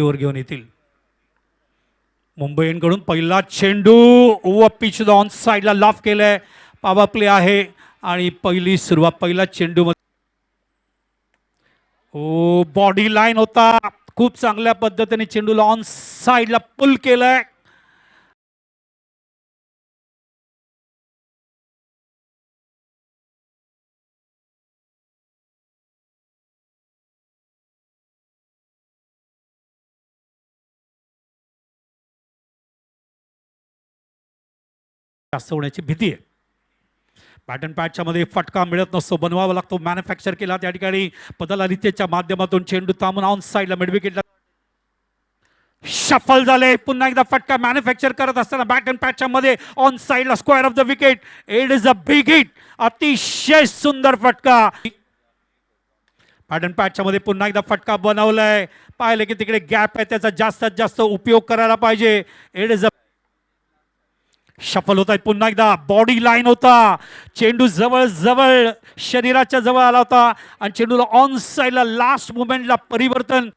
वर घेऊन येतील. मुंबईकडून पहिला चेंडू ओव्हर पिच ऑन साइडला लॉफ केलाय. पॉवर प्ले आहे आणि पहिली सुरुवात पहिला चेंडू ओ बॉडी लाईन होता. खूप चांगल्या पद्धतीने चेंडूला ऑन साइडला पुल केलाय. जास्त होण्याची भीती आहे. पॅटर्न पॅचच्या मध्ये फटका मिळत नसतो, बनवावा लागतो. मॅन्युफॅक्चर केला त्या ठिकाणी पदलालितेच्या माध्यमातून चेंडू थांबून ऑन साइडला मिडविकेटला शफल झाले. पुन्हा एकदा फटका मॅन्युफॅक्चर करत असताना बॅट अँड पॅचच्या मध्ये ऑन साइडला square of the wicket. It is a big hit. अतिशय सुंदर फटका. पॅटर्न पॅचच्या मध्ये पुन्हा एकदा फटका बनवलाय. पाहिले की तिकडे गॅप आहे, त्याचा जास्तीत जास्त उपयोग करायला पाहिजे. इट इज अ शफल होत आहे. पुन्हा एकदा बॉडी लाईन होता. चेंडू जवळ जवळ शरीराच्या जवळ आला होता आणि चेंडूला ऑन साइडला लास्ट मोमेंटला परिवर्तन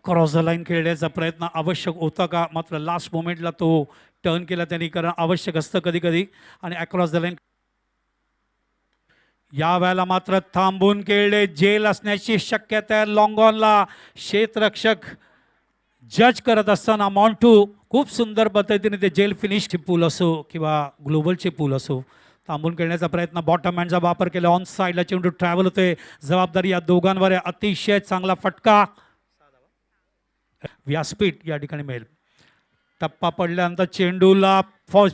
क्रॉस द लाईन खेळण्याचा प्रयत्न आवश्यक होता का, मात्र लास्ट मोमेंटला तो टर्न केला त्यांनी, कारण आवश्यक असतं कधी कधी. आणि अक्रॉस द लाईन या वेळेला मात्र थांबून खेळले. जेल असण्याची शक्यता आहे. लॉंग ऑनला क्षेत्ररक्षक जज करत असताना मॉन्टू खूप सुंदर पद्धतीने ते जेल फिनिशचे पूल असो किंवा ग्लोबलचे पूल असो थांबून खेळण्याचा प्रयत्न. बॉटम हँडचा वापर केला. ऑन साइडला चेंडू ट्रॅव्हल होते. जबाबदारी या दोघांवर आहे. अतिशय चांगला फटका व्यासपीठ या ठिकाणी मिळेल. टप्पा पडल्यानंतर चेंडूला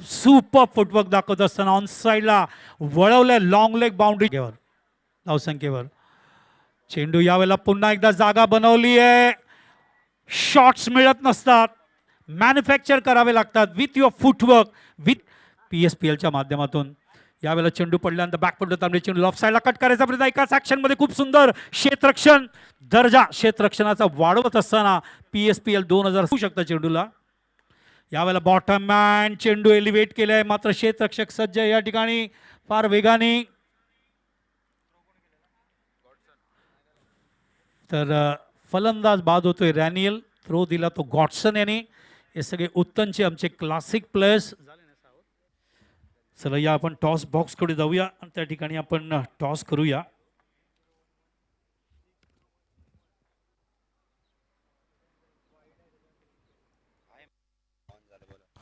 सुपर फुटवर्क दाखवत असताना ऑन साइडला वळवलंय. लॉंग लेग बाउंड्रीवर धावसंख्येवर चेंडू यावेळेला पुन्हा एकदा जागा बनवली आहे. शॉट्स मिळत नसतात, मॅन्युफॅक्चर करावे लागतात विथ युअर फुटवर्क विथ PSPLच्या माध्यमातून. यावेळेला चेंडू पडल्यानंतर बॅक पडतो त्यामुळे चेंडू ऑफ साइडला कट करायचा प्रयत्न. एकाच ॲक्शनमध्ये खूप सुंदर क्षेत्ररक्षण. दर्जा क्षेत्ररक्षणाचा वाढवत असताना PSPL 2000 होऊ शकतं चेंडूला. यावेळेला बॉटम मॅन चेंडू एलिव्हेट केलाय, मात्र क्षेत्ररक्षक सज्ज या ठिकाणी फार वेगाने. तर फलंदाज बाद होतोय रॅनियल. थ्रो दिला तो गॉडसन यांनी. हे सगळे उत्तमचे आमचे क्लासिक प्लेयर्स. चला या आपण टॉस बॉक्सकडे जाऊया आणि त्या ठिकाणी आपण टॉस करूया.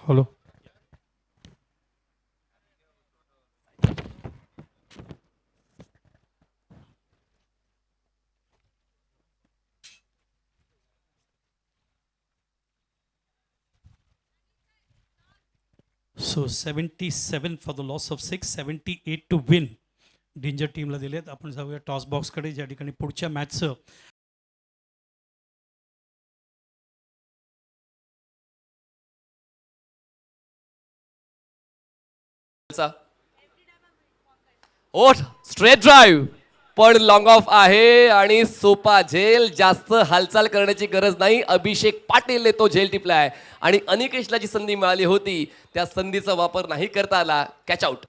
Hello so 77 for the loss of 6, 78 to win danger टीमला दिलेत. आपण जाऊया टॉस बॉक्सकडे ज्या ठिकाणी पुढच्या मॅचचं ओठ स्ट्रेट ड्राइव्ह पण लॉंग ऑफ आहे आणि सोपा झेल. जास्त हालचाल करण्याची गरज नाही. अभिषेक पाटीलने तो झेल टिपलाय आणि अनिकेशला जी संधी मिळाली होती त्या संधीचा वापर नाही करता आला. Catch out.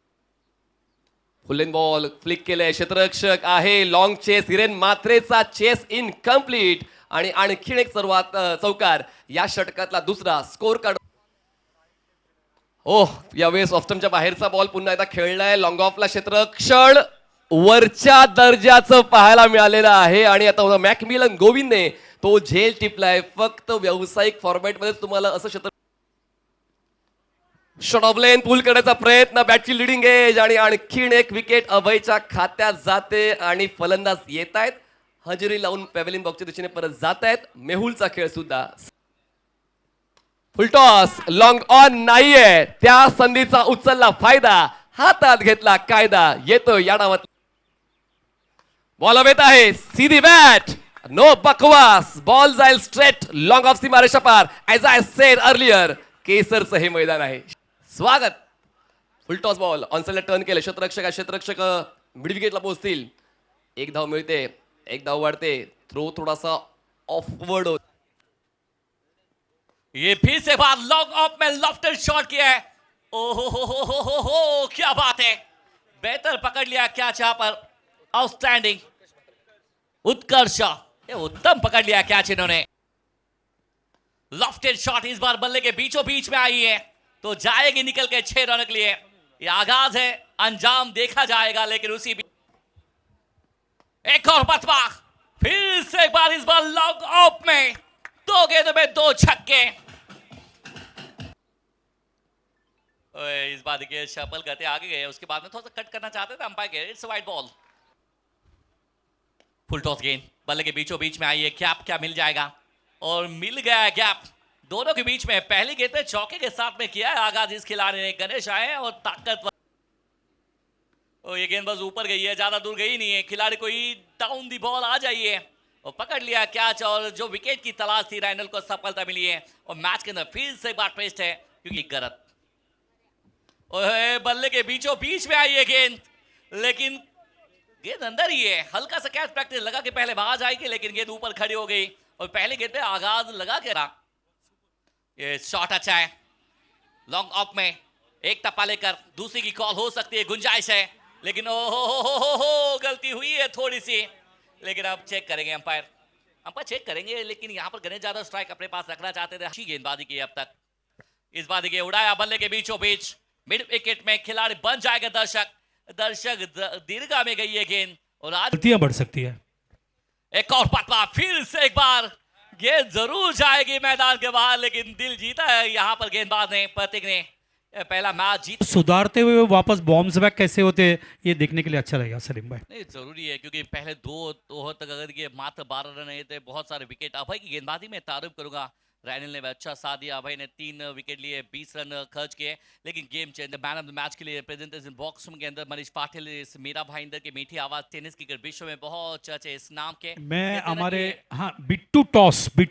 Full ball flick केलंय. क्षेत्ररक्षक आहे. Long chase. हिरेन मात्रेचा चेस इनकम्प्लीट आणि आणखीन एक सर्वात चौकार. या षटकातला दुसरा स्कोर कार्ड. ओह यावेळेस ऑफ्टमच्या बाहेरचा बॉल पुन्हा एकदा खेळलाय. लॉंग ऑफला क्षेत्ररक्षण वरच्या दर्जाचं पाहायला मिळालेलं आहे आणि आता मॅकमिलन गोविंदने तो झेल टिपलाय. फक्त व्यावसायिक फॉर्मॅट मध्ये तुम्हाला असं क्षेत्र शॉट ऑफ लेन पूल करण्याचा प्रयत्न. बॅटची लिडिंग एज आणि आणखीन एक विकेट अभयच्या खात्यात जाते आणि फलंदाज येत आहेत. हजेरी लावून पॅव्हेलियन बॉक्सच्या दिशेने परत जात आहेत. मेहुलचा खेळ सुद्धा. फुलटॉस लॉंग ऑन नाहीये. त्या संधीचा उचलला फायदा. हातात घेतला कायदा. येतो या डावात. बॉल हवेत आहे. सीधी बॅट. नो बकवास. बॉल जाईल स्ट्रेट लॉंग ऑफ सीमारेषा पार. ऍज आय सेड अर्लियर केसरचं हे मैदान आहे. स्वागत. फुलटॉस बॉल ऑनसाइडला टर्न केलं. क्षेत्ररक्षक मिड विकेटला पोहोचतील. एक धाव मिळते. एक धाव वाढते. थ्रो थोडासा ऑफवर्ड होत. ये फिर से बार लॉन्ग ऑफ में लॉफ्टेड शॉट किया है. ओ हो क्या बात है. बेहतर पकड़ लिया कैच यहां पर. आउटस्टैंडिंग उत्कर्ष ये उत्तम पकड़ लिया कैच इन्होंने। लॉफ्टेड शॉट इस बार बल्ले के बीचों बीच में आई है, तो जाएगी निकल के 6 रन के लिए। ये आगाज है, अंजाम देखा जाएगा, लेकिन उसी एक और बतवा, फिर से एक बार, इस बार लॉन्ग ऑफ में 2 गेंदों में 2 छक्के। इस बार देखिए शपल गते आगे गए, उसके बाद में थोड़ा सा कट करना चाहते थे umpire K. It's wide ball. Full toss गेंद बल्ले के बीचों बीच में आई है, गैप क्या मिल जाएगा, और मिल गया गैप दोनों के बीच में। पहली गेंद पे चौके के साथ में किया है आगाज इस खिलाड़ी ने। गणेश आए और ताकतवर, और ये गेंद बस ऊपर गई है, ज्यादा दूर गई नहीं है। खिलाड़ी को ही डाउन दी बॉल आ जाइए, और पकड़ लिया कैच, और जो विकेट की तलाश थी रैनल को सफलता मिली है। और मैच के अंदर फिर से एक बार ट्विस्ट है, क्योंकि गलत बल्ले के बीचों बीच में आई है गेंद, लेकिन गेंद अंदर ही है। हल्का सा कैच प्रैक्टिस लगा कि पहले बाहर जाएगी, लेकिन गेंद ऊपर खड़ी हो गई, और पहले गेंद पे आगाज लगा के रहा। ये शॉट अच्छा है, लॉन्ग ऑफ में एक टप्पा लेकर दूसरी की कॉल हो सकती है, गुंजाइश है, लेकिन ओ हो गलती हुई है थोड़ी सी। लेकिन अब चेक करेंगे अंपायर चेक करेंगे, लेकिन यहाँ पर गणेश ज्यादा स्ट्राइक अपने पास रखना चाहते थे। अच्छी गेंदबाजी की अब तक। इस बार देखिए उड़ाया बल्ले के बीचों बीच, मिड विकेट में खिलाड़ी बन जाएगा दर्शक दीर्घा में गई है गेंद, और आज गलतियां बढ़ सकती है। एक और पतवा, फिर से एक बार गेंद जरूर जाएगी मैदान के बाहर, लेकिन दिल जीता है यहाँ पर गेंदबाज ने, प्रतीक ने। पहला मैच जीत सुधारते हुए वापस बॉम्ब्स बैक कैसे होते हैं, ये देखने के लिए अच्छा लगेगा सलीम भाई। नहीं, जरूरी है, क्योंकि पहले 2 ओवर तक अगर ये मात्र 12 रन रहे थे, बहुत सारे विकेट। अभय की गेंदबाजी में तारुफ करूंगा, रैनल ने अच्छा साथ दिया। अभय ने 3 विकेट लिए, 20 रन खर्च किए, लेकिन game changer man of the match के लिए प्रेजेंटेशन बॉक्स के अंदर मनीष पाटिल, इस मीरा भाईंदर की मीठी आवाज, टेनिस क्रिकेट विश्व में बहुत चर्चे इस नाम के। मैं कहते हैं ना हमारे कि हाँ बिट्टू टॉस